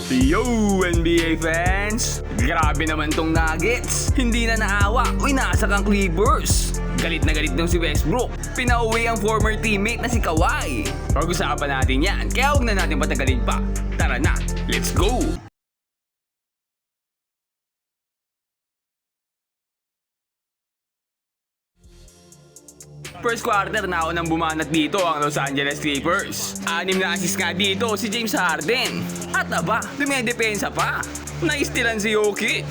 Yo, NBA fans! Grabe naman tong Nuggets. Hindi na naawa, winasak ang Clippers. Galit na galit nung si Westbrook. Pinauwi ang former teammate na si Kawhi. Pag-usapan natin yan, kaya huwag na natin patagalin pa. Tara na, let's go! First quarter na ako nang bumanat dito ang Los Angeles Clippers. 6 na assist nga dito si James Harden. At aba, dumidepensa pa. Naistilan si Jokic.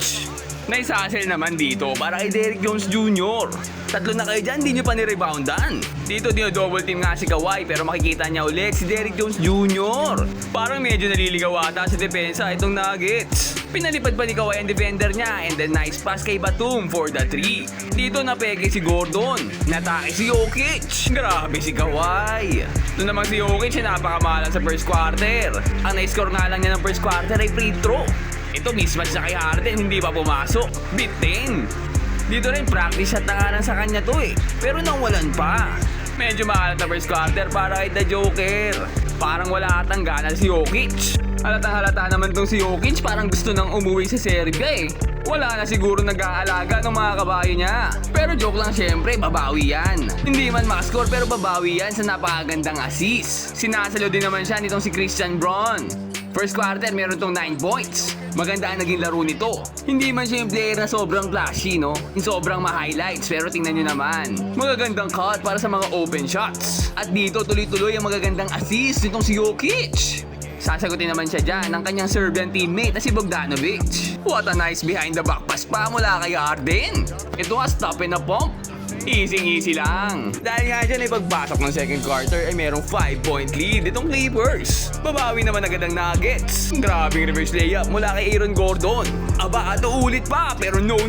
Naisasel naman dito para kay Derrick Jones Jr. Tatlo na kayo dyan, di nyo pa ni-reboundan. Dito double team nga si Kawhi pero makikita niya ulit si Derrick Jones Jr. Parang medyo naliligaw ata sa depensa itong Nuggets. Pinalipad pa ni Kawhi ang defender niya and then nice pass kay Batum for the 3. Dito napeke si Gordon. Natake si Jokic. Grabe si Kawhi. Ito naman si Jokic na napakamahalan sa first quarter. Ang na-score nga lang niya ng first quarter ay free throw. Ito mismatch sa kay Harden, hindi pa pumasok. Beat 10. Dito rin practice shot na nga lang sa kanya to eh. Pero nawalan pa. Medyo makalat na first quarter para kay The Joker. Parang wala atang gana si Jokic. Halatang halata naman tong si Jokic, parang gusto nang umuwi sa Serbia eh. Wala na siguro nag-aalaga ng mga kabayo niya. Pero joke lang syempre, babawi yan. Hindi man makascore pero babawi yan sa napakagandang assist. Sinasalo din naman siya nitong si Christian Braun. First quarter, meron tong 9 points. Maganda ang naging laro nito. Hindi man siya yung player na sobrang flashy, no? Yung sobrang ma-highlights, pero tingnan nyo naman. Magagandang cut para sa mga open shots. At dito, tuloy-tuloy ang magagandang assist nitong si Jokic. Sasagutin naman siya dyan ng kanyang Serbian teammate na si Bogdanovic. What a nice behind the back pass pa mula kay Harden. Ito nga stop and a pump. Easy lang. Dahil nga dyan ay pagpasok ng second quarter ay merong 5-point lead itong Clippers. Babawi naman agad ang Nuggets. Grabing reverse layup mula kay Aaron Gordon. Aba, ato ulit pa pero no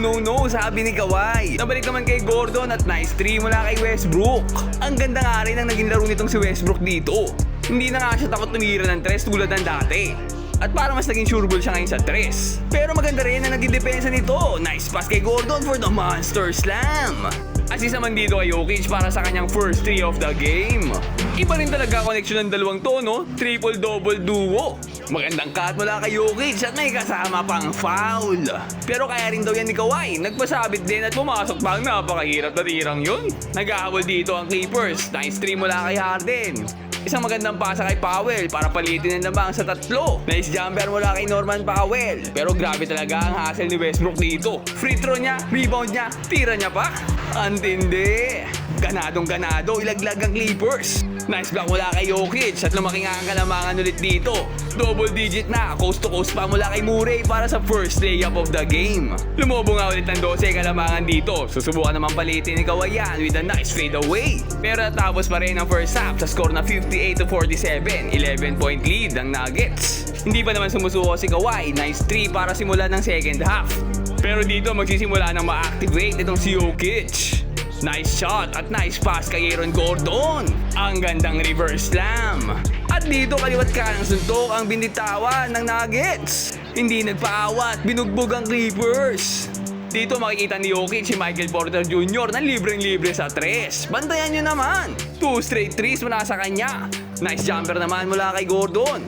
sabi ni Kawhi. Nabalik naman kay Gordon at nice 3 mula kay Westbrook. Ang ganda nga rin ang naging laro nitong si Westbrook dito. Hindi na nga siya takot tumira ng 3 tulad ng dati. At parang mas naging sure ball siya ngayon sa 3. Pero maganda rin ang naging depensa nito. Nice pass kay Gordon for the monster slam. Assist naman dito kay Jokic para sa kanyang first 3 of the game. Iba rin talaga connection ng dalawang to, no? Triple-double duo. Magandang cut mula kay Jokic at may kasama pang foul. Pero kaya rin daw yan ni Kawhi. Nagpasabit din at pumasok pa ang napakahirap na tirang yun. Nag-ahabol dito ang Clippers. Nice 3 mula kay Harden. Isang magandang pasa kay Powell para palitin ang lamang sa 3. Nice jumper mula kay Norman Powell. Pero grabe talaga ang hustle ni Westbrook dito. Free throw niya, rebound niya, tira niya pa. Antindi. Ganadong-ganado, ilaglag ang Clippers. Nice block mula kay Jokic at lumaki nga ang kalamangan ulit dito. Double digit na, coast to coast pa mula kay Murray para sa first layup of the game. Lumobo nga ulit ng 12 kalamangan dito. Susubukan naman palitin ni Kawhi yan with a nice fade away. Pero natapos pa rin ang first half sa score na 58-47. 11-point lead ang Nuggets. Hindi pa naman sumusuko si Kawhi. Nice 3 para simulan ng second half. Pero dito magsisimula ng ma-activate itong si Jokic. Nice shot at nice pass kay Aaron Gordon. Ang gandang reverse slam. At dito kaliwat ka ng suntok ang binitawan ng Nuggets. Hindi nagpaawat, binugbog ang Clippers. Dito makikita ni Jokic si Michael Porter Jr. na libreng-libre sa 3. Bantayan nyo naman. 2 straight 3s mula sa kanya. Nice jumper naman mula kay Gordon.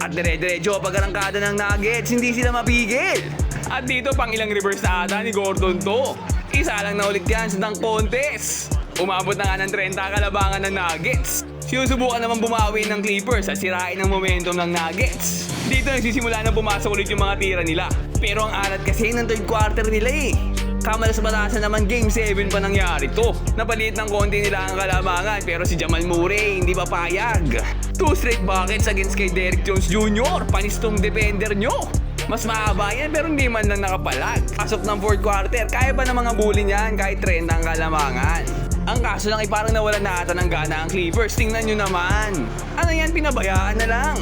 At dire-diretso pag-arangkada ng Nuggets, hindi sila mapigil. At dito pang ilang reverse na ata ni Gordon to. Isa lang na ulit yan sa dunk contest. Umabot na nga ng 30 kalabangan ng Nuggets. Sinusubukan naman bumawi ng Clippers at sirain ang momentum ng Nuggets. Dito nagsisimula na pumasok ulit yung mga tira nila. Pero ang alat kasi ng third quarter nila eh. Kamalas-batasan naman game 7 pa nangyari to. Napaliit ng konti nila ang kalamangan pero si Jamal Murray hindi pa payag. 2 straight buckets against kay Derrick Jones Jr. Panistong defender nyo. Mas mahaba yan pero hindi man lang nakapalag. Pasok ng fourth quarter, kaya pa ng mga bully niyan kahit 30 ang kalamangan. Ang kaso lang ay parang nawalan na ata ng gana ang Clippers. Tingnan nyo naman. Ano yan, pinabayaan na lang.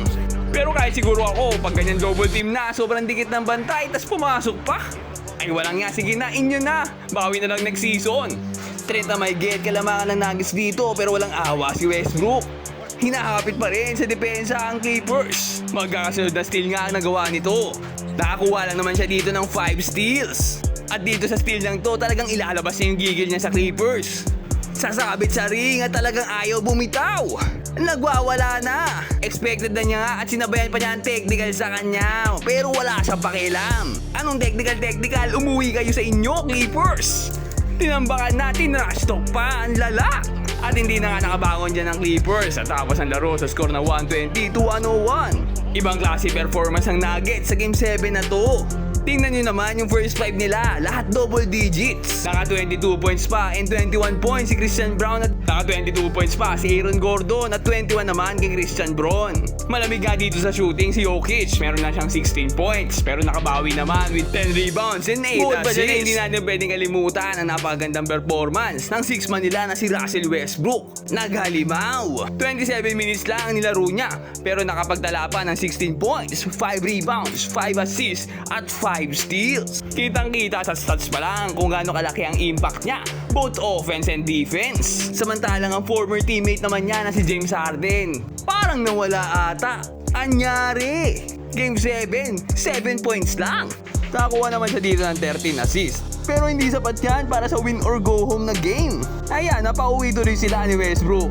Pero kahit siguro ako, pag ganyan double team na, sobrang dikit ng bantay, tas pumasok pa. Ay walang nga, sige na, inyo na. Bawi na lang next season. 30 may get kalamangan ng Nuggets dito pero walang awa si Westbrook. Hinahapit pa rin sa depensa ang Clippers. Magkakasunod na steal nga ang nagawa nito. Nakakuha lang naman siya dito ng 5 steals. At dito sa steal lang to, talagang ilalabas niya yung gigil niya sa Clippers. Sasabit sa ring at talagang ayaw bumitaw. nagwawala na. Expected na niya nga at sinabayan pa niya ang technical sa kanya. Pero wala siyang pakialam. Anong technical? Umuwi kayo sa inyo, Clippers. Tinambakan natin, rush talk pa, ang lala. At hindi na nga nakabangon dyan ng Clippers at tapos ang laro sa score na 120-101. Ibang klase performance ng Nuggets sa Game 7 na to. Tingnan nyo naman yung first 5 nila, lahat double digits. Naka 22 points pa and 21 points si Christian Braun at naka 22 points pa si Aaron Gordon at 21 naman kay Christian Braun. Malamig nga dito sa shooting si Jokic, meron na siyang 16 points pero nakabawi naman with 10 rebounds and 8 assists. Hindi natin pwedeng kalimutan ang napakagandang performance ng 6-man nila na si Russell Westbrook. Naghalimaw! 27 minutes lang ang nilaro niya pero nakapagtala pa ng 16 points, 5 rebounds, 5 assists at 5 steals. Kitang-kita sa stats pa lang kung gaano kalaki ang impact niya, both offense and defense. Samantalang ang former teammate naman niya na si James Harden, parang nawala ata. Anyari? Game 7, 7 points lang. Nakakuha naman siya dito ng 13 assists. Pero hindi sapat yan para sa win or go home na game. Ayan, napauwi tuloy sila ni Westbrook.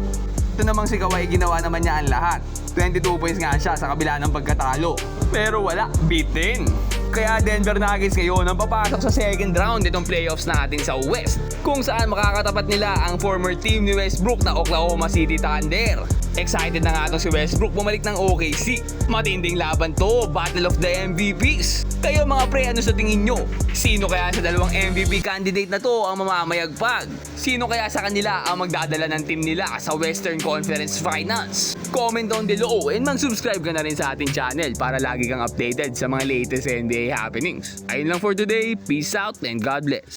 Ito namang si Kawhi, ginawa naman niya ang lahat. 22 points nga siya sa kabila ng pagkatalo. Pero wala, beaten. Kaya Denver Nuggets ngayon ang papasok sa second round itong playoffs natin sa West, kung saan makakatapat nila ang former team ni Westbrook na Oklahoma City Thunder. Excited na nga itong si Westbrook bumalik ng OKC. Matinding laban to, Battle of the MVPs. Kayo mga pre, ano sa tingin nyo? Sino kaya sa dalawang MVP candidate na to ang mamamayagpag? Sino kaya sa kanila ang magdadala ng team nila sa Western Conference Finals? Comment down below and mag-subscribe ka na rin sa ating channel para lagi kang updated sa mga latest NBA happenings. Ayun lang for today, peace out and God bless.